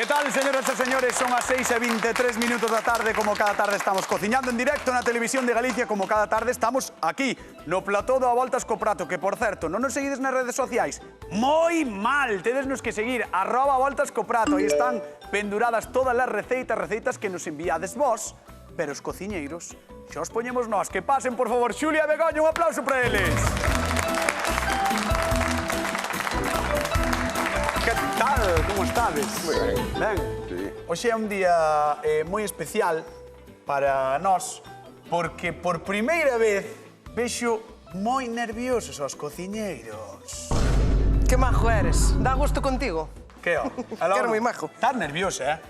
¿Qué tal, señoras e señores? Son as 6:23 minutos da tarde. Como cada tarde estamos cociñando en directo na Televisión de Galicia. Como cada tarde estamos aquí, no plató do A Voltas co Prato. Que, por certo, non nos seguides nas redes sociais. Moi mal, tedesnos que seguir @voltascoprato. Aí están penduradas todas as receitas que nos enviades vos. Pero os cociñeiros xa os poñemos nós. Que pasen, por favor, Xulia e Begoña. Un aplauso para eles. Que tal? Como estades? Ben. Hoxe é un día moi especial para nós porque por primeira vez vexo moi nerviosos aos cociñeiros. Que majo eres. Dá gusto contigo. Que ó? Quero moi majo. Estás nerviosa,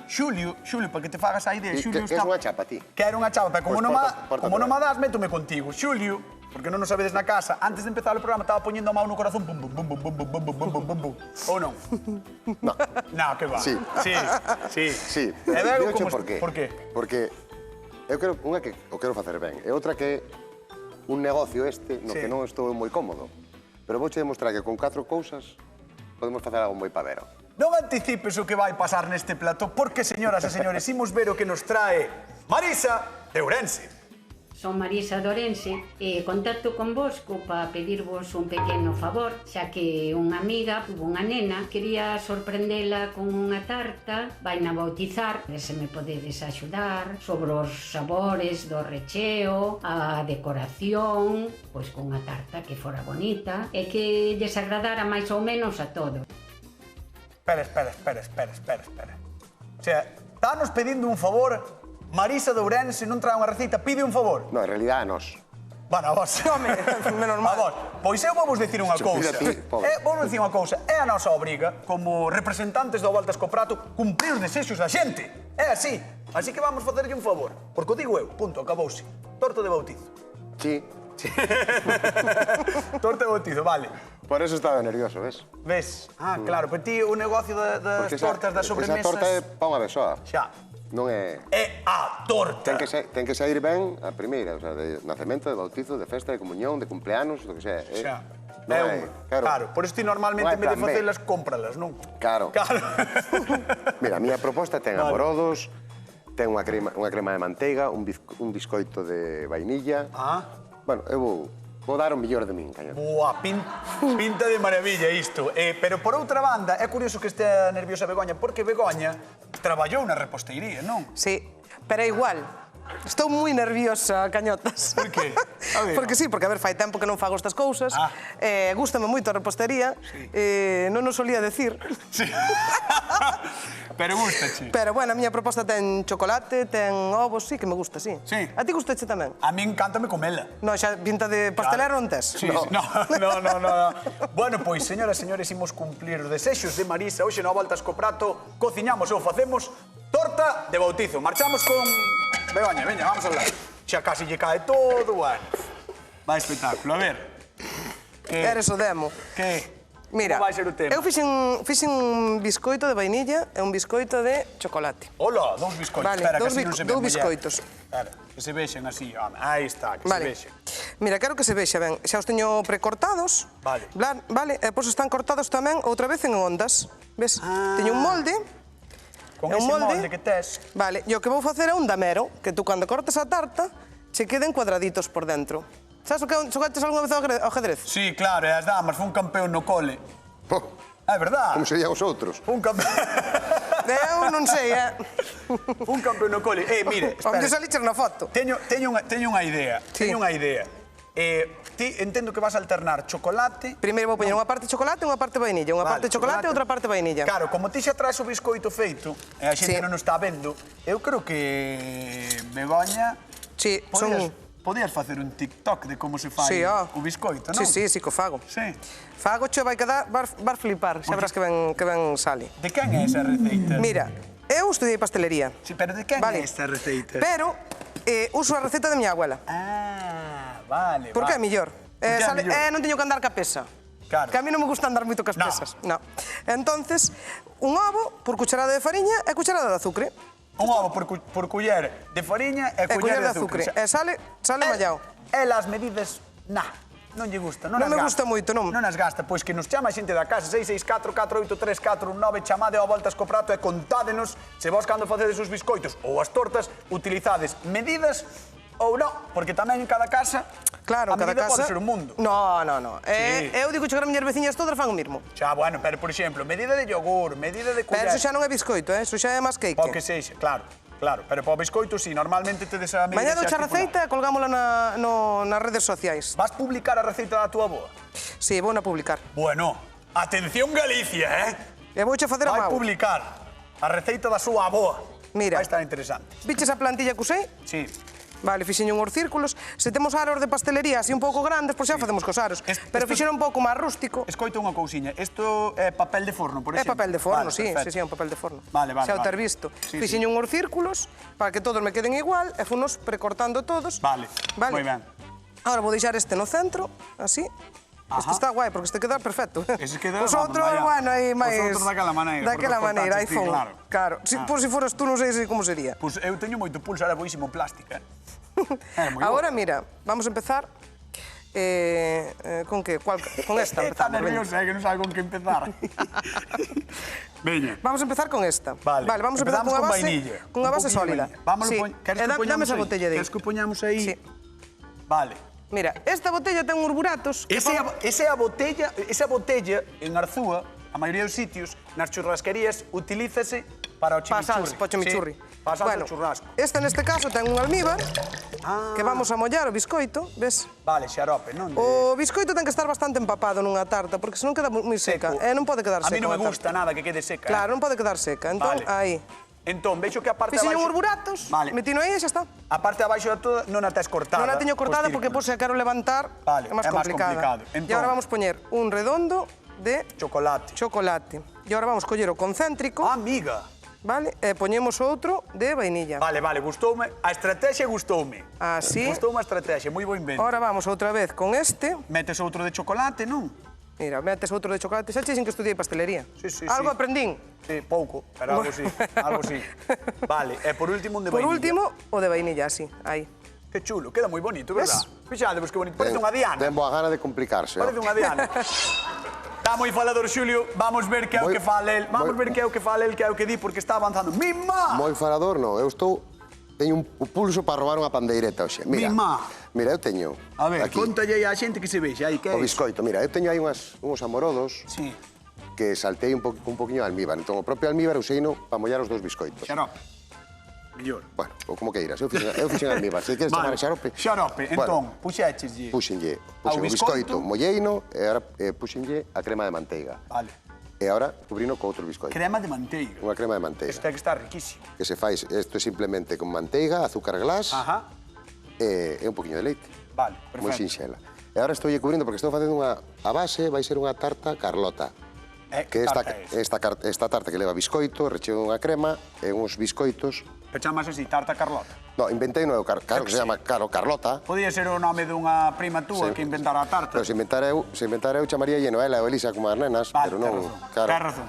Xulio, para que te fagas a idea. Xulio Que é unha chapa, ti? Quero unha chapa, pero como Pues non me das, métome contigo. Xulio, porque non nos sabedes na casa, antes de empezar o programa estaba poñendo a mão no corazón, bum, bum, bum, bum, bum, bum, bum, bum, bum, bum, bum. Ou non? No. Non, que va. Sí. Sí. E Digo, por qué? Por qué? Porque eu quero, unha que o quero facer ben, e outra que un negocio no Sí. que non estou moi cómodo. Pero vouche demostrar que con 4 cousas podemos facer algo moi pavero. Non anticipes o que vai pasar neste plató, porque, señoras e señores, imos ver o que nos trae Marisa de Ourense. Son Marisa de Ourense e contacto convosco para pedirvos un pequeno favor, xa que unha amiga, unha nena, quería sorprendela con unha tarta, vaina bautizar, se me podedes axudar sobre os sabores do recheo, a decoración, pois con unha tarta que fora bonita e que lles agradara máis ou menos a todos. Espera. O sea, estános pedindo un favor, Marisa de Ourense non trae unha receita, pide un favor. No, en realidad, a nós. Bueno, a vos. Home, menos mal. A vos. Pois eu vou dicir unha cousa. Mira ti, pobre. Vou dicir unha cousa. É a nosa obriga, como representantes do Voltas co Prato, cumprir os desexos da xente. É así. Así que vamos facerlle un favor. Porque o digo eu, punto, acabouse. Torta de bautizo. Sí. Torta de bautizo, vale. Por eso estaba nervioso, ves? Ves? Ah, claro, pero ti o negocio das tortas, das sobremesas... Esa torta é pa unha vez soa. Xa. Non é... É a torta. Ten que sair ben a primeira, o sea, de nacemento, de bautizo, de festa, de comunión, de cumpleanos, do que sea. Xa. Non hai, Claro, por isto ti normalmente, non hai en vez de plan B. facelas, cómpralas, non? Claro. Mira, a miña proposta ten Vale. amorodos, ten unha crema de manteiga, un biscoito de vainilla. Ah. Bueno, eu vou dar o mellor de min, cañón. Boa, pinta de maravilla isto. Pero por outra banda, é curioso que estea nerviosa Begoña, porque Begoña traballou na reposteiría, non? Sí, pero é igual. Estou moi nerviosa, cañotas. Por qué? A ver. Porque sí, porque, a ver, fai tempo que non fago estas cousas. Gústame moito a repostería. Non nos solía decir. Sí. Pero gustache. Pero, bueno, a miña proposta ten chocolate, ten ovos, sí, que me gusta, sí. Sí. A ti gustache tamén? A mí encántame comela. No, xa pinta de pastelero non tes? Sí, no. Bueno, pois, señoras e señores, imos cumplir os desexos de Marisa. Hoxe no Voltas co Prato cociñamos ou facemos torta de bautizo. Marchamos con Begoña, veña, vamos a hablar. Xa casi lle cae todo, bueno. Vai espectáculo, a ver. Eres o demo. Que? Mira, Como vai ser o tema? eu fixen un biscoito de vainilla e un biscoito de chocolate. Hola, dous biscoitos. Vale, Espera, que dous así non se ve, dous muller. biscoitos. Espera, que se vexen así, home. Aí está, que Vale. se vexen. Mira, quero que se vexa ben. Xa os teño precortados. Vale. Vale, e pois están cortados tamén outra vez en ondas. Ves? Teño un molde. Con É un ese molde. molde que tes. Vale, e o que vou facer é un damero, que tú cando cortes a tarta, che queden cuadraditos por dentro. Sabes o que xogaches algunha vez ao ajedrez? Sí, claro, e as damas, fue un campeón no cole. Oh, É verdad. como serían os outros? Un campeón... Eu non sei, un campeón no cole. Mire, O espera. mellor saliches na foto. Teño unha idea. Sí. Teño unha idea. Ti entendo que vas a alternar chocolate... Primeiro vou poñer unha parte chocolate e unha parte vainilla. Unha Vale, parte chocolate e outra parte vainilla. Claro, como ti xa traes o biscoito feito, e a xente Sí. non o está vendo, eu creo que Begoña... Sí, son... Podías facer un TikTok de como se fai Sí, o biscoito, non? Sí, que o fago. Sí. Fago, che vai quedar, vas flipar, xa verás que ben sale. De quen é esa receita? Mira, eu estudiei pastelería. Sí, pero de quen é esta receita? Pero uso a receta de miña abuela. Ah, vale, Porque é vale. millor. Porque é mellor. Non teño que andar ca pesa. Claro. Que a mí non me gusta andar moito cas No. pesas. No. Entonces, un ovo por cucharada de fariña e cucharada de azucre. Un ovo por culler de fariña e culler de azucre. E sale mallao. E las medidas, Non lle gusta, non Non as me gasta. gusta moito, non. Non as gasta, pois que nos chama a xente da casa 664-483-419, chamade ao Voltas co Prato e contádenos se vos cando facedes os biscoitos ou as tortas utilizades medidas ou non, porque tamén en cada casa Claro, a cada medida pode casa... ser un mundo. No. Sí. Eu digo que as miñas veciñas todas fan o mismo. Xa, bueno, pero por exemplo, medida de yogur, medida de Pero culler... eso xa non é biscoito, eso xa é máis cake. Pode que sexa, claro. Claro, pero para o biscoito, sí, normalmente tedes a medida Mañá dou xa xa estipulada. receita e colgámola nas redes sociais. Vas publicar a receita da túa boa? Sí, vou na publicar. Bueno, atención Galicia, E vouche facer a Vai mau. publicar a receita da súa aboa. Mira. Vai estar interesante. Viches a plantilla que usei? Sí. Vale, fixeño uns círculos. Se temos aros de pastelería así un pouco grandes, pois xa facemos cos aros. Pero fixeron un pouco máis rústico. Escoita unha cousiña. Isto é papel de forno, por É exemplo? papel de forno, Vale, sí, perfecto. sí, é un papel de forno. Vale, Xa o vale. ter visto. Sí, Fixeño uns círculos para que todos me queden igual e funos precortando todos. Vale, moi ben. Ahora vou deixar este no centro, así. Este está guai, porque este queda perfecto. Ese queda, Os vamos, outros, vaya. bueno, aí máis... Os outros daquela maneira, Daquela porque os maneira, aí cortaches ti, fon. claro. Claro. Por si foras tú, non sei como sería. Pois eu teño moito pulso, era boísimo plástica. Era moi Ahora, mira, vamos a empezar... con que? Con esta Está empezamos. nerviosa, que non sabe con que empezar. Veña. Vamos a empezar con esta. Vale, Vamos a empezar empezamos cunha con base, vainilla. cunha Un base pouquiño de sólida. vainilla. Vámonos, Sí. queres que Dame poñamos esa aí? botella de aí. Queres que poñamos aí? Sí. Vale. Mira, esta botella ten uns buratos que Esa botella en Arzúa, a maioría dos sitios, nas churrasquerías, utilízase para o chimichurri. pasas po chimichurri. Sí, pasas Bueno, o churrasco. esta neste caso ten un almíbar que vamos a mollar o biscoito, ves? Vale, xarope, non? O biscoito ten que estar bastante empapado nunha tarta, porque senón queda moi seca. Seco. E non pode quedar A seca. mí non me unha gusta tarta. nada que quede seca. Claro, non pode quedar seca. Entón, Vale. aí. Entón, veixo que a parte de Fixeño uns abaixo... buratos, Vale. metino aí e xa está. A parte de abaixo da toda non a tes cortada. Non a teño cortada cos porque por círculos. se a quero levantar Vale, é máis é máis complicada. complicado. E Entón- agora vamos poñer un redondo de Chocolate. chocolate. E agora vamos coller o concéntrico, Ah, amiga. vale? E poñemos outro de vainilla. Vale, gustoume. A estrategia gustoume. Así. Gustoume a estrategia, moi bo invento. Ahora vamos outra vez con este. Metes outro de chocolate, non? Mira, metes outro de chocolate. Xa dixen que estudiei pastelería. Sí, Algo sí. aprendín. Sí, pouco, pero algo sí, algo sí. Vale, e por último un de Por vainilla. último, o de vainilla, así. Aí. Que chulo, queda moi bonito, verdad? Fixade, que bonito, parece unha diana. Ten boa gana de complicarse. Parece unha diana. Está moi falador Xulio, vamos ver que é o Moi- que fala el. Vamos moi- ver que é o que fala el, que é o que di, porque está avanzando. Mima! Moi falador, non. Eu estou... Teño un pulso para roubar unha pandeireta hoxe. Mira, Mima. mira, eu teño... A ver, aquí, contalle aí á xente que se vexe, aí, que é o iso? biscoito. Mira, eu teño aí uns amorodos Sí, que saltei un poquinho de almíbar. Entón, o propio almíbar useino para mollar os dous biscoitos. xarope. Mellor. Bueno, ou como que irás. Eu fixen almíbar. Se queres chamar xarope... Xarope, entón, puxécheslle. Puxenlle Ao o biscoito molleino e agora puxenlle a crema de manteiga. Vale. E agora cubrino co outro biscoito. Crema de manteiga. Unha crema de manteiga. Isto ten que estar riquísimo. Que se fais, isto é simplemente con manteiga, azúcar glass Ajá. e un poquinho de leite. Vale, Moi perfecto. sinxela. E agora estou cubrindo porque estou facendo a base vai ser unha tarta Carlota. Que esta, tarta é esta tarta que leva biscoito, recheo dunha crema e uns biscoitos. Que chamas así, tarta Carlota. No, inventei no eu, claro que se chama Carlota. Podía ser o nome dunha prima túa Sí. que inventara a tarta. Pero se inventara eu chamaría Noela ou Elisa como as nenas, Vale, pero non, Ten razón.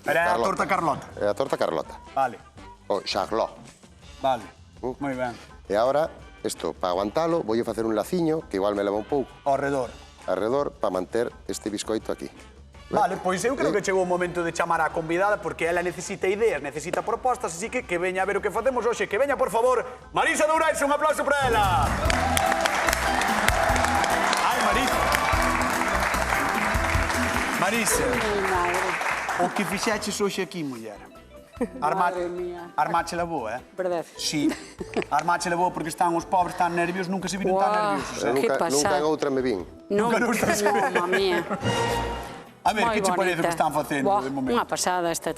Pero é a torta Carlota. É a torta Carlota. Vale, O Charlot. vale. Moi ben. E agora, isto, para aguantalo, vou facer un laciño, que igual me leva un pouco, Ao redor. alrededor, para manter este biscoito aquí. Vale, pois eu creo que chegou o momento de chamar á convidada porque ela necesita ideas, necesita propostas, así que veña a ver o que facemos hoxe. Que veña, por favor, Marisa Dourais, un aplauso para ela. Ai, Marisa. Marisa, o que fixeches hoxe aquí, muller? Madre mía. Armáchela boa, eh? Verdade. Sí, armáchela boa porque están os pobres tan nerviosos, nunca se viron tan Guau. nerviosos, Eu eh? Que nunca pasada. en outra me vin. Non, Nunca nos estás a ver. mamma mía. A ver, Moi que che parece o bonita. que están facendo Buah, de momento? Unha pasada esta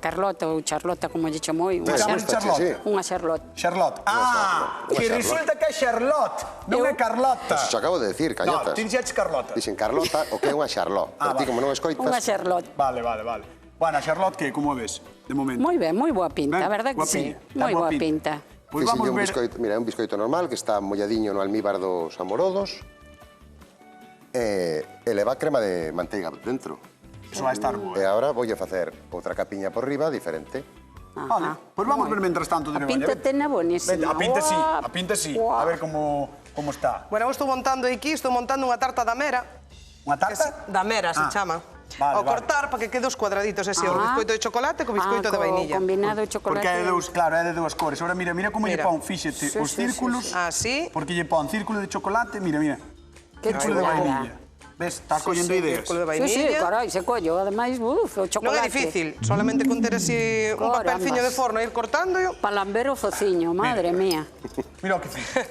Carlota ou Charlota, como lle chamou. Unha, Chamas Charlotte? Sí. Unha Charlotte. Charlotte. Ah, Charlotte. que Unha resulta que é Charlotte, non é Carlota. Eso acabo de decir, No, cañotas. ti dixeches Carlota. Dixen Carlota, o que é unha Charlot. Ah, Pero ti, vale. como non escoitas... Unha Charlotte. Vale. Bueno, a Charlotte, que como ves, de momento? Moi ben, moi boa pinta, Ben, a verdade que sí. guapiña, está Moi boa guapiña. pinta. Pois vamos un ver... biscoito, mira, é un biscoito normal que está molladiño no almíbar dos amorodos e leva crema de manteiga dentro. Eso vai estar boa. E agora vou a facer outra capiña por riba diferente. Vale, pois vamos ver mentras tanto de A pinta tena bonísima. A pinta sí, Guau. a pinta sí. Guau. A ver como como está? Bueno, eu estou montando aquí, estou montando unha tarta da mera. Unha tarta? Da mera, se chama. Vale, Ao cortar, para que quede os cuadraditos, ese o biscoito de chocolate co biscoito de vainilla. Combinado chocolate. Porque é de dous, claro, é de dúas cores. Ora, mira como lle pon, fíxete, os círculos. Así. Porque lle pon círculo de chocolate, mira. Que Círculo de chulada. vainilla. Ves, está collendo ideas. Círculo de Sí, sí, vainilla. carai, se collo. Ademais, o chocolate. Non é difícil, solamente con ter así un papelciño de forno e ir cortándoio. Palambero fociño, madre mía. Mira o que fixo.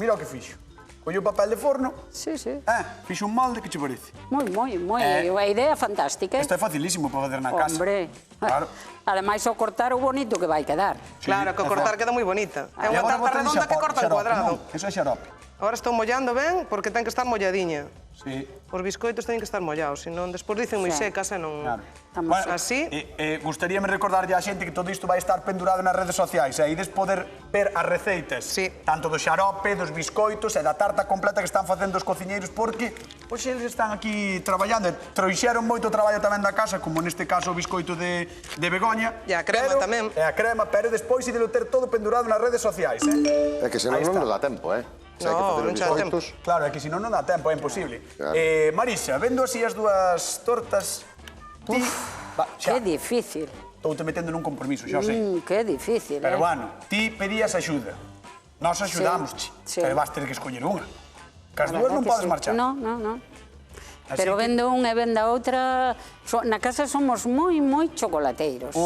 Mira o que fixo. Colleu papel de forno, Sí, sí. fixo un molde, que che parece? Moi. A idea fantástica. Isto é facilísimo para fazer na casa. Hombre. Claro. Ademais, ao cortar o bonito que vai quedar. Claro, que ao cortar queda moi bonita. É E unha agora tarta bótale redonda que corta en xarope, cuadrado. non, eso é xarope. Agora estou mollando ben porque ten que estar molladiña. Sí. Os biscoitos teñen que estar mollados, senón despois dicen moi Sí. secas e non... Claro. Estamos así. Gustaríame recordarlle á xente que todo isto vai estar pendurado nas redes sociais e ides poder ver as receitas Sí. tanto do xarope, dos biscoitos e da tarta completa que están facendo os cociñeiros porque hoxe eles están aquí traballando e trouxeron moito traballo tamén da casa, como neste caso o biscoito de Begoña. E a crema tamén. E a crema, pero despois idelo ter todo pendurado nas redes sociais, É que senón Aí non está. nos dá tempo, Se hai que No, facer non os che dá biscoitos... Claro, é que senón non dá tempo, é imposible. Claro. Marisa, vendo así as dúas tortas, ti... Que difícil. Estou te metendo nun compromiso, xa o sei. Que difícil, Pero bueno, ti pedías axuda. Nós axudámosche, Sí. pero vas ter que escoller unha. Que as A dúas verdad non que podes sí. marchar. No. Así Pero que- vendo unha e vendo a outra... Na casa somos moi chocolateiros.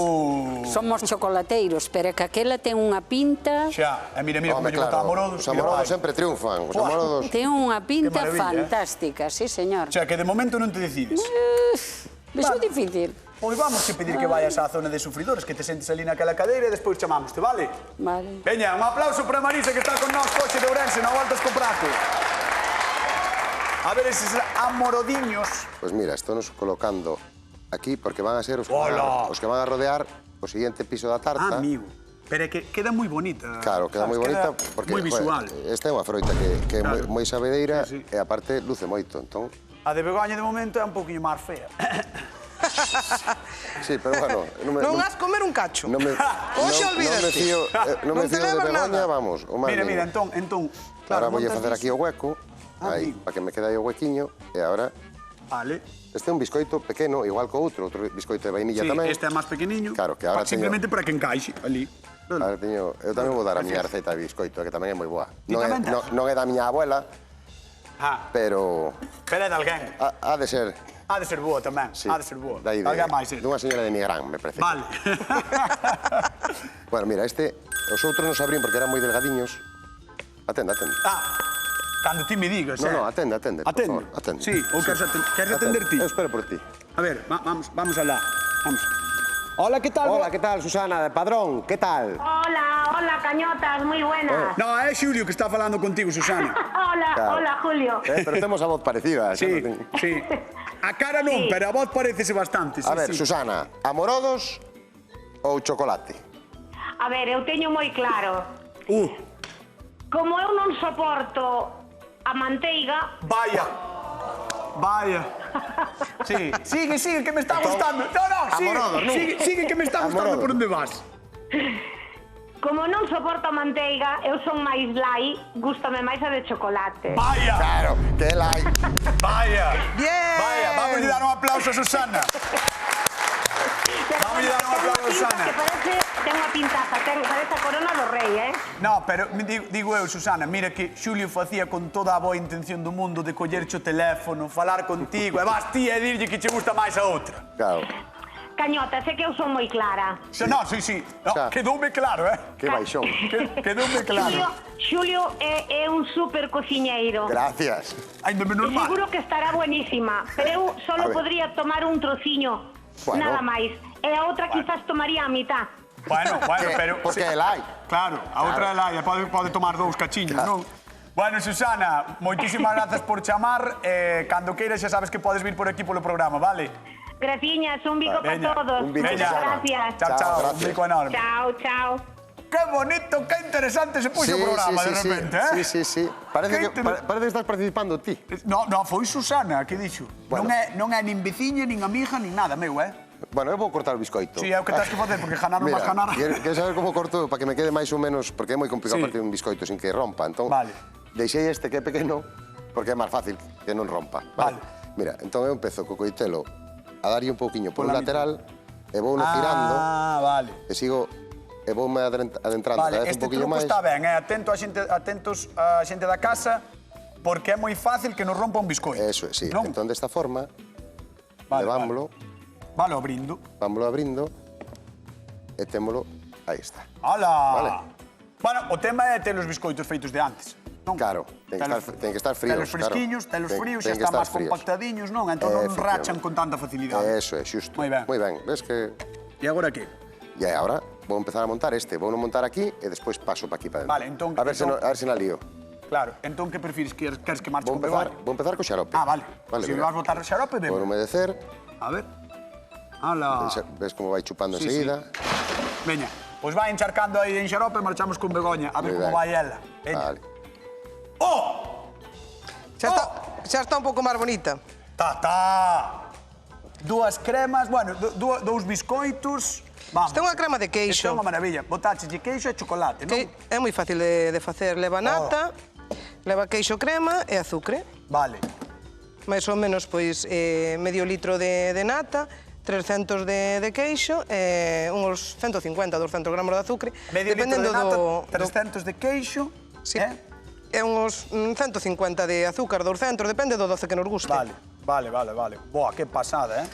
Somos chocolateiros, pero que aquela ten unha pinta... Xa, e mira como Home, lle botan claro, amorodos. os amorodos sempre triunfan. Os Buah. amorodos... Ten unha pinta Que maravilla, fantástica, sí, señor. Xa, que de momento non te decides. Vexo difícil. Pois vamos que pedir que vayas á zona de sufridores, que te sentes ali naquela cadeira e despois chamámoste, vale? Vale. Veña, un aplauso para Marisa que está con nós, coche de Ourense, na Voltas co Prato. A ver eses amorodiños. Pois mira, estou-nos colocando aquí porque van a ser os que, Hola. os que van a rodear o siguiente piso da tarta. Amigo. Pero é que queda moi bonita. Claro, queda moi bonita porque moi visual. esta é unha froita que é Claro. moi sabedeira Sí, sí. e aparte luce moito, entón... A de Begoña de momento é un pouquinho máis fea. Sí, pero bueno, Non has comer un cacho. Non me, Oxe, non me olvídate. fío, non me Non te fío de levas Begoña, nada. vamos, o máis Mira, mínimo. entón. Ahora vou a montas facer isto. aquí o hueco, aí, amigo. para que me quede aí o huequiño, e agora Vale. este é un biscoito pequeno, igual co outro biscoito de vainilla Sí, tamén. este é máis pequeniño. Claro, que ahora Simplemente para que encaixe ali. Ahora eu tamén vou dar a miña receita de biscoito, que tamén é moi boa. Ti tamén tes? Non é da miña abuela, pero Pero é de alguén. ha de ser, Ha de ser boa tamén. sí, Ha de ser boa. dai Alguén máis. dunha señora de Nigrán, me parece. Vale. Bueno, mira, os outros non sabrín porque eran moi delgadiños. Atende. Cando ti me digas, No, atende, por favor, atende. Sí, ou queres atender ti? Eu espero por ti. A ver, vamos alá. Vamos. Hola, ¿qué tal? Hola, ¿qué tal, Susana? De Padrón, ¿qué tal? Hola, cañotas, muy buenas. No, é Xulio que está falando contigo, Susana. Hola, Julio. Pero temos a voz parecida. Sí, xa non ten- sí. A cara non, Sí. pero a voz parecese bastante. A ver, sí. Susana, amorodos ou chocolate? A ver, eu teño moi claro. Como eu non soporto a manteiga, Vaya. Sí, sigue, que me está gustando. No, amorodos, non? sigue, que me está gustando Amorodos. por onde vas. como non soporto a manteiga, eu son máis light, gústame máis a de chocolate. Vaya, Claro, que like. vaya. Bien. Vaya, vamos a dar un aplauso a Susana. Vamos a dar un aplauso a Susana. Que parece, ten unha pintaza, parece a corona do rei, No, pero digo eu, Susana, mira que Xulio facía con toda a boa intención do mundo de collerche o teléfono, falar contigo, e vas ti e dirlle que che gusta máis a outra. Claro, Cañota, sé que eu son moi clara. No, sí. No, Xa. quedoume claro, que baixón. Quedoume claro. Xulio é un super cociñeiro. Gracias. Ainda me normal. Seguro que estará buenísima, pero eu A solo ver. podría tomar un trociño, Bueno. nada máis. E a outra quizás tomaría a mitad. Bueno, pero... Porque é like. Claro, a outra é Laia, pode tomar dous cachiños, non? Bueno, Susana, moitísimas grazas por chamar. Cando queiras xa sabes que podes vir por aquí polo programa, vale? Graciñas, un bico para Veña, todos. un bico, Muchas Susana. gracias. Chao, un gracias. bico enorme. Chao. Qué bonito, qué interesante se puxo o programa de repente, eh? Sí. Parece Que que estás participando ti. No, foi Susana que dixo. Bueno. Non é nin veciña, nin amiga, nin nada, meu, eh? Bueno, eu vou cortar o biscoito. Si, é o que tens que facer, porque janar non Mira, vas janar. queres saber como corto para que me quede máis ou menos, porque é moi complicado Sí. partir un biscoito sin que rompa, entón... Vale. deixei este que é pequeno porque é máis fácil que non rompa. Vale. Mira, entón eu empezo co coitelo a darlle un pouquiño por un lateral e vou girando vale. e sigo e voume adentrando Vale, cada vez un este pouquiño truco máis. está ben, atentos a xente da casa, porque é moi fácil que nos rompa un biscoito. Eso, sí. Non? Entón, desta forma, Vale, levámolo, Vale, abrindo. vámolo abrindo e témolo, aí está. Ala! Vale. Bueno, o tema é ter os biscoitos feitos de antes. Non? Claro, ten que estar fríos. Telos fresquiños, telos fríos, xa están máis compactadiños, non? Entón non rachan con tanta facilidade. Eso é, xusto. Moi ben. Moi ben, ves que... E agora que? E agora vou empezar a montar este, vou montar aquí e despois paso para aquí para dentro. Vale, entón- A ver se na lío. Claro, entón que prefires? Queres que marche con begoña? Vou empezar co xarope. Ah, vale. Se mira. vas botar o xarope, ben. Vou humedecer, A ver. Ala! ves como vai chupando Sí, enseguida. Veña, pois vai encharcando aí en xarope e marchamos con begoña. A ver Moi como ben. vai ela. Veña. Vale. Oh! Xa está un pouco máis bonita. Tá! Dúas cremas, bueno, dous biscoitos. Vamos. Isto é unha crema de Isto é queixo. unha maravilla. Botache de queixo e chocolate, non? Que é moi fácil de facer. Leva nata, leva queixo crema e azucre. Vale. Mais ou menos, pois, medio litro de nata, 300 de queixo e uns 150, 200 gramos de azucre. Medio litro de nata, do- 300 de queixo. Sí. Eh? E uns 150 de azúcar, 200, depende do doce que nos guste. Vale. Boa, que pasada, eh?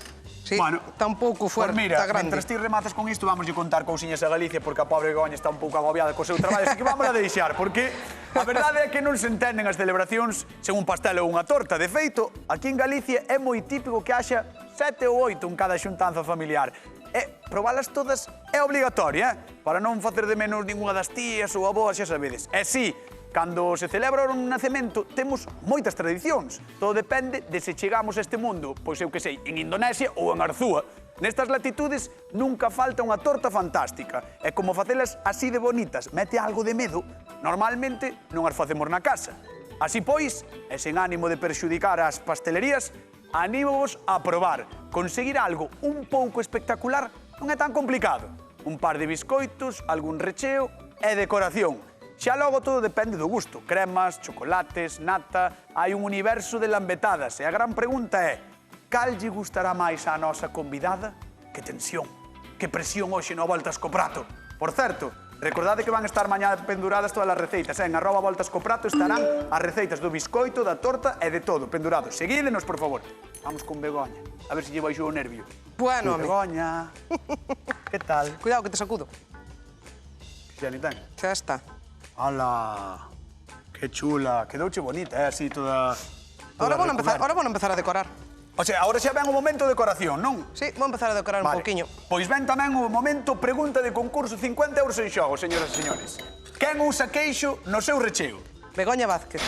Sí, está un pouco fuerte, Pues mira, está grande. mentre ti rematas con isto, vamos contar cousiñas a Galicia, porque a pobre Begoña está un pouco agobiada co seu traballo, así que vamos a deixar, porque a verdade é que non se entenden as celebracións sen un pastel ou unha torta. De feito, aquí en Galicia é moi típico que haxa 7 ou 8 en cada xuntanza familiar. E probalas todas é obligatoria, para non facer de menos ninguna das tías ou aboas, xa sabedes. E sí, cando se celebra un nacemento, temos moitas tradicións. Todo depende de se chegamos a este mundo, pois eu que sei, en Indonesia ou en Arzúa. Nestas latitudes nunca falta unha torta fantástica. E como facelas así de bonitas mete algo de medo, normalmente non as facemos na casa. Así pois, e sen ánimo de perxudicar as pastelerías, anímovos a probar. Conseguir algo un pouco espectacular non é tan complicado. Un par de biscoitos, algún recheo e decoración. Xa logo todo depende do gusto. Cremas, chocolates, nata... Hai un universo de lambetadas. E a gran pregunta é: cal lle gustará máis á nosa convidada? Que tensión, que presión hoxe no Voltas co Prato. Por certo, recordade que van estar mañá penduradas todas as receitas. En @voltascoprato estarán as receitas do biscoito, da torta e de todo pendurados. Seguídenos, por favor. Vamos con Begoña. A ver se lle baixou o nervio. Bueno, amigo. Begoña, que tal? Cuidado que te sacudo. Xa ni ten. Xa está. ¡Hala! ¡Qué chula! Quedouche bonita, así toda... Ahora vou a empezar a decorar. O sea, ahora xa ven o momento de decoración, non? Sí, vou a empezar a decorar un pouquiño. Pois ven tamén o momento pregunta de concurso, 50 euros en xogo, señoras e señores. Quen usa queixo no seu recheo? Begoña Vázquez.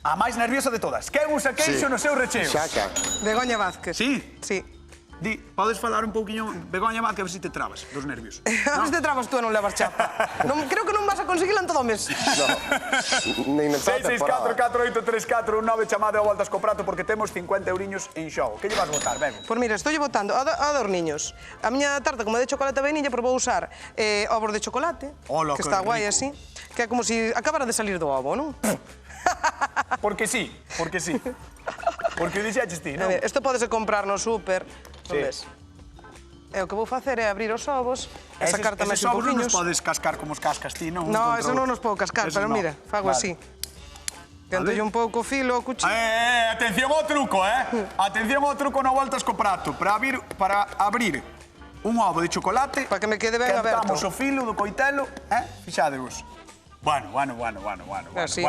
A máis nerviosa de todas. Quen usa queixo no seu recheo? Xaca. Begoña Vázquez. Sí? Sí. Di, podes falar un pouquiño, Begoña Vázquez, a ver se te trabas dos nervios. A ver se te trabas tú e non levas chapa. Creo que non vas a conseguirla en todo o mes. Nin en toda a temporada. 664-483419, chamade ao Voltas co Prato, porque temos 50 euriños en xogo. Que lle vas votar, Bego? Pois mira, estou botando a dos niños. A miña tarta, como é de chocolate e vainilla, pero vou usar ovos de chocolate, Ola, que que está guai rico. así, que é como se acabara de salir do ovo, non? Porque sí, porque sí. Porque dixeches ti, A non? ver, isto podese comprar no súper, non Sí. ves? E o que vou facer é abrir os ovos e sacar tamén Eses un ovos non pouquiños. nos podes cascar como os cascas ti, non? No, eso non nos podo cascar, Esos pero non. mira, fago Vale. así. Cantolle un pouco o filo ao cuchillo. Atención ao truco, Atención ao truco no Voltas co Prato. Para abrir un ovo de chocolate... Para que me quede ben aberto. Quentamos o filo do coitelo, fixadevos. Bueno. Así.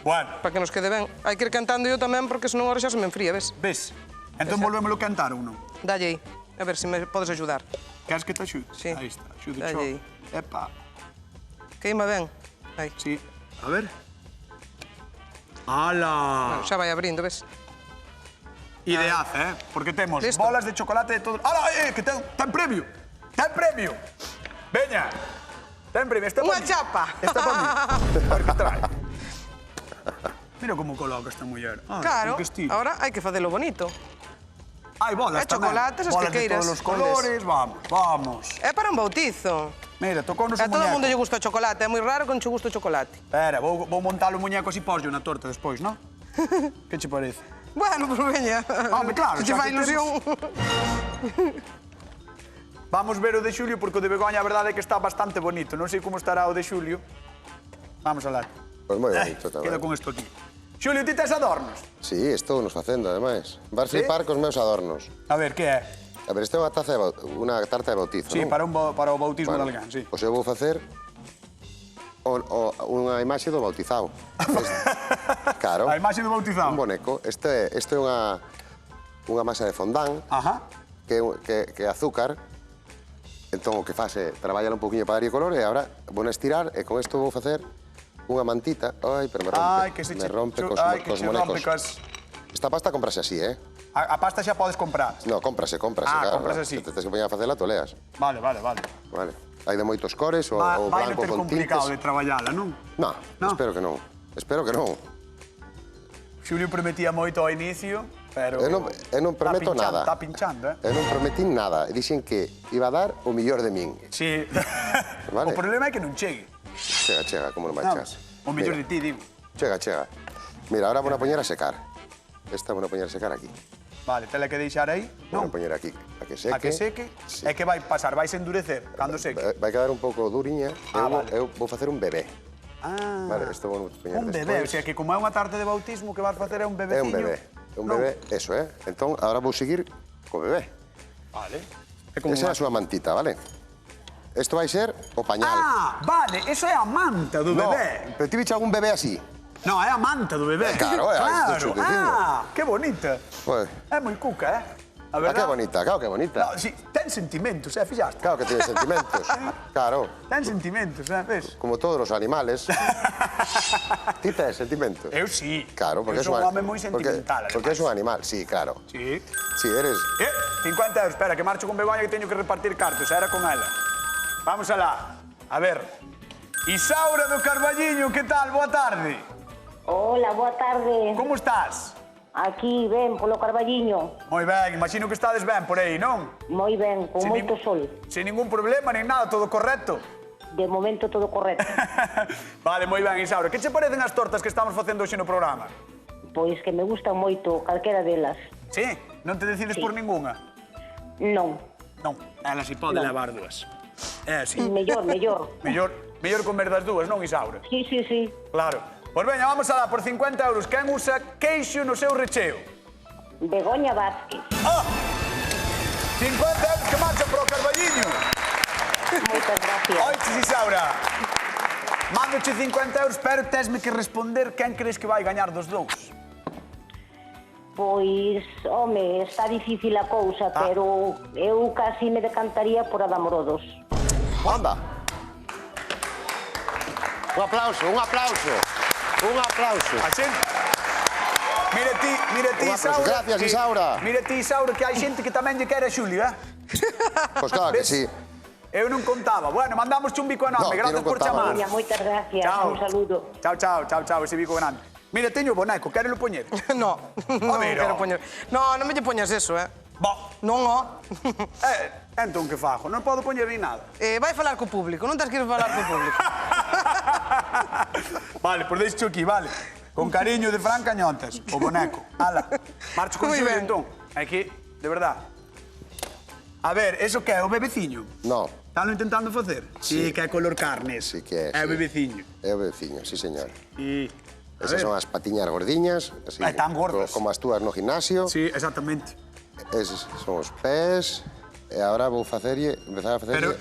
Bueno. Para que nos quede ben. Hai que ir cantando eu tamén, porque senón ahora xa se me enfría, ves? Ves? Entón volvémolo cantar ou non? Dalle aí, a ver se me podes axudar. Queres que te axude? Sí. Aí está, axude Dalle cho. aí. Epa, Queima ben. Aí. sí. A ver. ¡Hala! Xa vai abrindo, ves? Ideaz, Porque temos Listo. bolas de chocolate de todo... ¡Hala! Que ten premio! Ten premio! Veña! Ten premio. Esta Unha pa' mí. chapa! Esta para mí. A ver que trae. Mira como coloca esta muller. Claro, que estilo. ahora hai que facelo bonito. Hai bolas E tamén. chocolates, as que Bolas de queiras. todos os colores. Vamos. É para un bautizo. Mira, tocounos A o todo o mundo lle muñeco. gusta o chocolate, é moi raro que non che guste o chocolate. Espera, vou montar o muñeco así porlle na torta despois, non? Que che parece? Bueno, pues veña. Home, claro, Se che xa fai que ilusión. Vamos ver o de Xulio, porque o de Begoña a verdade é que está bastante bonito. Non sei como estará o de Xulio. Vamos alá. Pois moi bonito tamén. Queda con isto aquí. Xulio, ti tes adornos? Sí, estou nos facendo, ademais. Vas flipar cos meus adornos. A ver, que é? A ver, isto é unha tarta de bautizo, Sí, non? para o bautismo de alguén, sí. Pois eu vou facer unha imaxe do bautizado. Claro. A imaxe do bautizado. Un boneco. Isto é unha masa de fondant Ajá. que é azúcar. Entón, o que faz é traballar un poquinho para darlle color e agora vou estirar e con isto vou facer unha mantita. Ai, pero me rompe. Ai, que se me che... rompe cos Ai, que che monecos. rompe cos... Esta pasta comprase así, eh? A pasta xa podes comprar. No, cómprase, Ah, claro. cómprase así. Se te tens que poñer a facela, toleas. Vale. Vale. Hai de moitos cores, o Vai blanco ter con complicado de tintes. traballala, non? No, No? espero que non. Espero que non. Xulio prometía moito ao inicio, pero... Eu non prometo nada. Está pinchando, Eu non prometín nada. Dixen que iba a dar o millor de min. Sí. Vale. O problema é que non chegue. Chega, como non Non, manchas. o mellor de Mira, ti, digo. Chega. Mira, ahora vou a poñer a secar. Esta vou a poñer a secar aquí. Vale, tela que deixar aí. Vou Non, a poñer aquí. A que seque. a que seque. Sí. É que vai pasar, vais endurecer cando seque. Vai quedar un pouco duriña. Vale. Eu vou facer un bebé. Ah, Vale, isto vou poñer un bebé, o despois. sea que como é unha tarta de bautismo que vas facer é un É bebeciño. un bebé. Un bebé, eso, Entón, agora vou seguir co bebé. Vale. É como Esa é unha... a súa mantita, vale? Isto vai ser o pañal. Ah, vale, eso é a manta do No, bebé. pero ti viche algún bebé así? No, é a manta do bebé. Claro, é, claro. isto che dicindo. Que bonita. Pues, É moi cuca, A ah, que verdad. bonita, claro que bonita. No, sí, ten sentimentos, fixaste? Claro que tiene sentimientos. Claro, Ten sentimentos, ves? como todos los animales. Ti tes sentimentos. Eu sí. Claro, porque eu son un home moi sentimental, porque es un animal, sí, claro. Sí. Sí, eres... 50 euros, espera, que marcho con Begoña que teño que repartir cartos, era con ela. Vamos alá. A ver. Isaura do Carballiño, que tal? Boa tarde. Hola, boa tarde. Como estás? Aquí, ben, polo Carballiño. Moi ben, imagino que estades ben por aí, non? Moi ben, con Sin moito nin- sol. Sin ningún problema, nin nada, todo correcto. De momento todo correcto. Vale, moi ben, Isaura. Que che parecen as tortas que estamos facendo hoxe no programa? Pois que me gustan moito calquera delas. Sí? Non te decides Sí. por ninguna? Non, Non, ela si pode Non. levar dúas. É así. mellor. Mellor comer das dúas, non, Isaura? Sí. Claro. Pois veña, vamos alá, por 50 euros. Quen usa queixo no seu recheo? Begoña Vázquez. 50 euros que marcha pro Carballiño. Moitas gracias. Oiches, Isaura. Mándoche 50 euros, pero tesme que responder quen crees que vai gañar dos dous. Pois, home, está difícil a cousa, pero eu casi me decantaría por Adamorodos. Anda. Un aplauso, un aplauso. Un aplauso. A xente... Mira ti, Un aplauso. Isaura. Gracias, Isaura. Mira ti, Isaura, que hai xente que tamén lle quere a Xulio, Pues claro que ¿Ves? sí. Eu non contaba. Bueno, mandamos un bico enorme. No, ti Gracias non por contaba. chamar. Veña, moitas gracias. Chao. Un saludo. Chao, ese bico grande. Mira, teño o boneco, quérelo poñer? No, non ver, quero oh. poñer. No, non me lle poñas eso, Bo, Non, entón que fago? Non podo poñer nin nada. Vai falar co público, non tens que ir falar co público. Vale, pois deixo aquí, vale. Con cariño de Fran Cañontes, o boneco. Ala, marcho con Moi Xulio, ben. entón. Aquí, de verdad. A ver, eso que é o bebeciño? No, Están intentando facer? Sí, que é color carne. sí que é. É o sí. bebeciño. É o veciño, sí, señor. E... Esas son as patiñas gordiñas. Así, Tan gordas. Como as túas no gimnasio. Sí, exactamente. Eses son os pés. E agora vou empezar a facerlle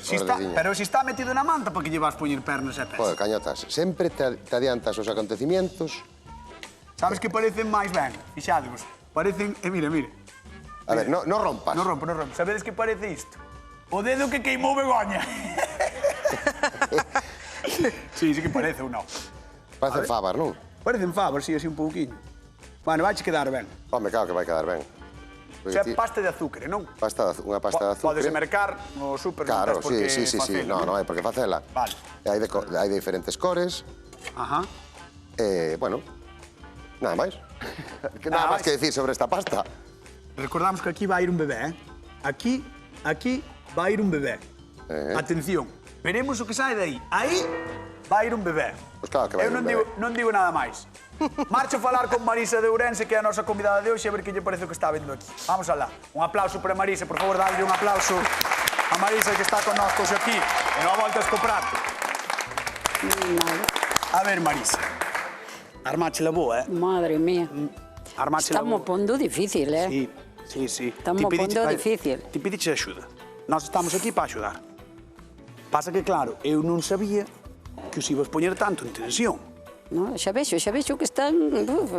Pero si está metido na manta, para que lle vas poñer pernas e pés? Joder, cañotas, sempre te adiantas os acontecimientos. Sabes que parecen máis ben? Fixadevos. Parecen... mira. A ver, non rompas. Non rompo. Sabedes que parece isto? O dedo que queimou Begoña. sí que parece ou non. Parecen fabas, non? Parecen favos, sí, así un pouquiño. Bueno, vai quedar ben. Home, claro que vai quedar ben. O sea, pasta de azúcar, non? Unha pasta de azúcar. Podes mercar no súper, Claro, non tes por que sí. facela, Non hai por que facela. Vale. E hai de diferentes cores. Ajá. Bueno, nada máis. Que nada máis que decir sobre esta pasta. Recordamos que aquí vai ir un bebé, Aquí vai ir un bebé. Atención. Veremos o que sai de aí. Aí vai ir un bebé. Pois claro que vai Eu ir un bebé. non digo nada máis. Marcho a falar con Marisa de Ourense, que é a nosa convidada de hoxe, a ver que lle parece o que está vendo aquí. Vamos alá. Un aplauso para Marisa, por favor, dadle un aplauso a Marisa, que está con nós hoxe aquí, e non voltas co prato. A ver, Marisa. Armáchela boa, Madre mía. Armáchela Estamos boa. pondo difícil, Sí. Estamos pondo difícil. Ti pediche axuda. Nós estamos aquí para axudar. Pasa que, claro, eu non sabía que os ibas poñer tanto en tensión. No, xa vexo que están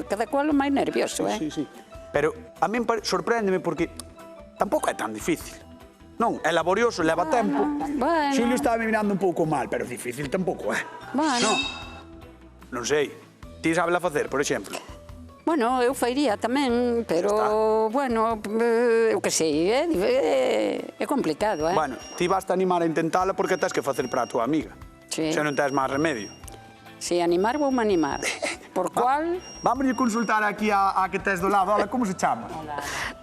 cada cual máis nervioso, Sí. Pero a min sorpréndeme porque tampouco é tan difícil. Non, é laborioso, leva tempo. bueno. Xulio estaba me mirando un pouco mal, pero difícil tampouco é. Bueno. Non sei. Ti sabes a facer, por exemplo? Bueno, eu fairía tamén, pero, bueno, eu que sei, é complicado, Bueno, ti vas a animar a intentala porque tens que facer para a tua amiga. Sí. Xa non tens máis remedio. Si animar, voume animar. Por cual? Vamos a consultar aquí a que tes do lado. Hola, como se chama? Hola,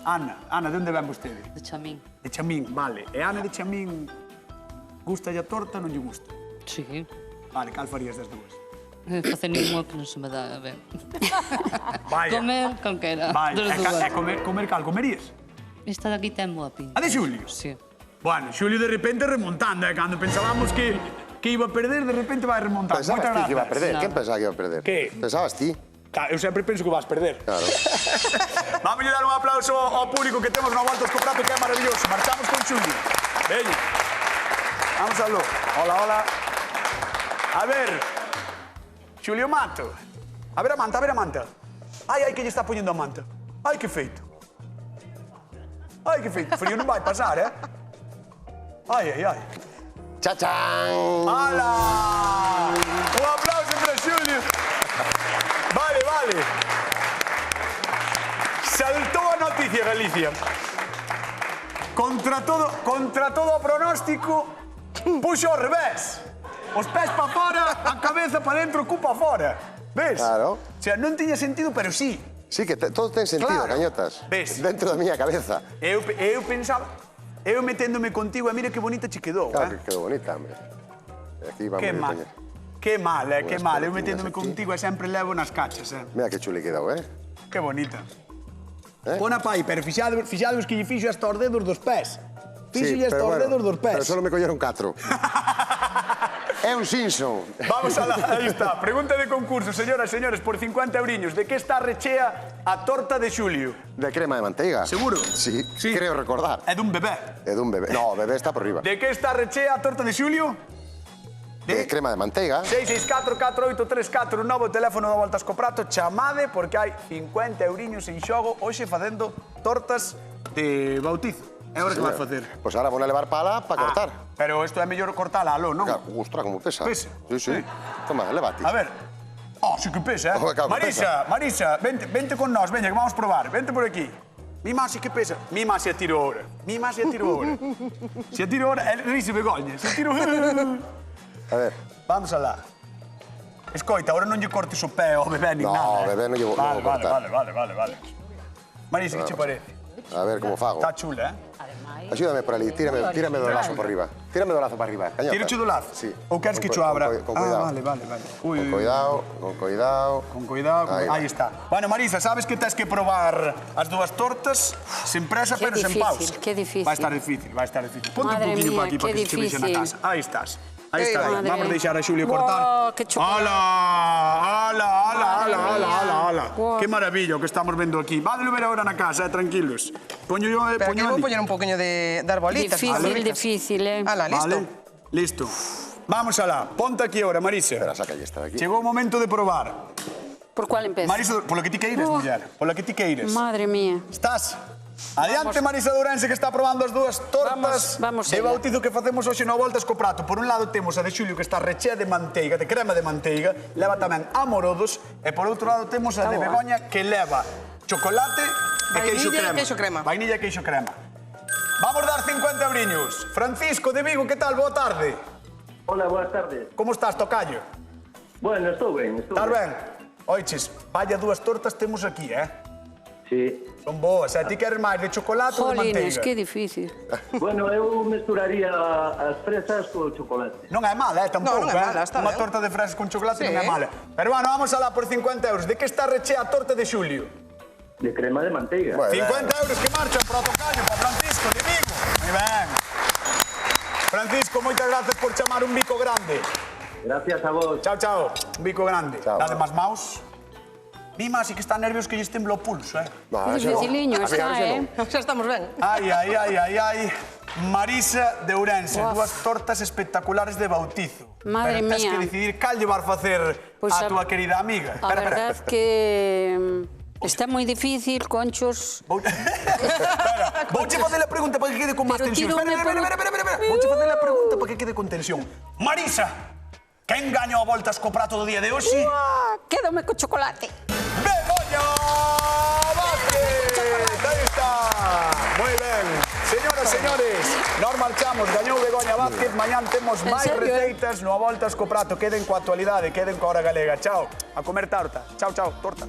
Ana. Ana, de onde ven vostede? de Chamín. De Chamín, vale. E Ana de Chamín, gusta a torta ou non lle gusta? Sí. Vale, cal farías das dúas? Facer ningún que non se me dá ben. Vaya. Comer, calquera. Vaya, das e dúas. comer cal comerías? Esta de aquí ten boa pinta. A de Xulio? Sí. Bueno, Xulio de repente remontando, cando pensábamos que iba a perder, de repente vai remontar. Pensabas Moitas ti que iba a grazas. perder? No. Quen pensaba que iba a perder? Que? Pensabas ti? Claro, eu sempre penso que vas perder. Claro. Vamos a dar un aplauso ao público que temos no Voltas co Prato, que é maravilloso. Marchamos con Xulio. Veña. Vamos aló. Hola. A ver. Xulio Mato. A ver a manta. Ai, que lle está poñendo a manta. Ai, que feito. Frío non vai pasar, Ai. Chachán! ¡Hala! Un aplauso para Xulio. Vale. Saltou a noticia, Galicia. Contra todo o pronóstico, puxo ao revés. Os pés para fora, a cabeza para dentro, o cu para fora. Ves? Claro. O sea, non tiña sentido, pero sí. Sí, que todo ten sentido, Claro. cañotas. Ves? Dentro da miña cabeza. Eu pensaba, eu meténdome contigo, e mira que bonita che quedou, Claro que quedou bonita, hombre. E aquí vamos Que a mal. poñer. Que mal, que Unhas mal. Eu pelotiñas meténdome aquí. contigo e sempre levo nas cachas, Mira que chuli quedou, Que bonita. Eh? Pon a pai, pero fixados que lle fixo hasta os dedos dos pés. Fixolle hasta os dedos dos pés. Pero solo me colleron 4. É un Simpson. Vamos a la, aí está. Pregunta de concurso, señoras e señores, por 50 euriños. De que está rechea a torta de Xulio? De crema de manteiga. Seguro? Sí, creo recordar. É dun bebé. É dun bebé. No, o bebé está por riba. De que está rechea a torta de Xulio? De crema de manteiga. 664-4834, un novo teléfono da Voltas co Prato. Chamade porque hai 50 euriños en xogo hoxe facendo tortas de bautizo. É hora que vas facer. Pois ahora vou a levar pala para cortar. Pero isto é mellor cortala, aló, non? Claro, ostra, como pesa. Pesa? Sí. Sí. Toma, levate. A ver. Oh, sí que pesa, Oh, claro que Marisa, vente con nós, veña, que vamos probar. Vente por aquí. Mi má sí que pesa. Mi má se atiro ahora. Se atiro ahora, rise begoña. Se atiro... A ver. Vamos alá. Escoita, ahora non lle cortes o pé ao bebé nin No, nada. bebé non lle vou cortar. Vale. Marisa, que che parece? A ver como fago. Está chula, Axúdame por ali, tírame do lazo por arriba. Tírame do lazo para arriba, cañota. Tiro do lazo? Sí. Ou queres que cho abra? Con cuidado. Vale. Con cuidado. Con cuidado, aí está. Bueno, Marisa, sabes que tens que probar as dúas tortas sen presa, Qué pero sen pausa. difícil, qué difícil. Vai estar difícil. Ponte Madre un poquinho mía, para aquí, para qué que se vexa na difícil. casa. Aí estás. Vamos madre. deixar a Xulio Wow, cortar. qué chocolate. Ala. Wow. Que maravilla o que estamos vendo aquí. Vadelo ver agora na casa, tranquilos. Poño Pero aquí vou ali. poñer un poquinho de arbolitas. Difícil, Ala, listo. Vale, listo. Vamos alá, ponte aquí ahora, Marisa. Espera, saca esta de aquí. Chegou o momento de probar. Por cuál empiezo? Marisa, polo que ti queires, muller. Polo que ti queires. Madre mía. Estás? Adiante, Marisa de Ourense, que está probando as dúas tortas Vamos de ella. bautizo que facemos hoxe no Voltas co Prato. Por un lado temos a de Xulio, que está rechea de manteiga, de crema de manteiga, leva tamén amorodos, e por outro lado temos a de boa. Begoña, que leva chocolate e queixo Vainilla e crema. queixo crema. Vainilla e queixo crema. Vamos dar 50 euriños. Francisco de Vigo, que tal? Boa tarde. Hola, buenas tardes. Como estás, tocayo? Bueno, estou ben, estou Estás ben? Oiches, vaya dúas tortas temos aquí, Sí. Son boas. E ti queres máis de chocolate ou de Jolines, manteiga? que difícil. Bueno, eu mesturaría as fresas co chocolate. Non é mala, tampouco, Non, non é mala, está Unha ben. torta de fresas con chocolate Sí. non é mala. Pero bueno, vamos alá por 50 euros. De que está rechea a torta de Xulio? De crema de manteiga. Bueno, 50 euros que marchan para o tocayo, para Francisco de Vigo. Moi ben. Francisco, moitas gracias por chamar un bico grande. Gracias a vos. Chao, chao. Un bico grande. Chao. Dade máis maus. Mima, así que está nervios que lles tembla o pulso, No, Que xa non. dificiliño A ver, está, xa non. Xa estamos ben. Ai, ai, ai, ai, ai. Marisa de Ourense, dúas tortas espectaculares de bautizo. Madre Pero tes mía. que decidir cal llevar facer Pois a túa querida amiga. A verdad que está moi difícil, Conchos. Espera, vouche facer a pregunta para que quede con máis Pero tensión. tírome Espera. Vouche facer a pregunta para que quede con tensión. Marisa, quen gañou a voltas co prato do día de hoxe? Quédome co chocolate. Begoña Vázquez. Aí está. Moi ben. Señoras, señores, nós marchamos. Gañou Begoña Vázquez. Mañán temos En máis serio, receitas no A Voltas co Prato. Queden coa actualidade, queden coa hora galega. Chao. A comer torta. Chao, chao. Torta.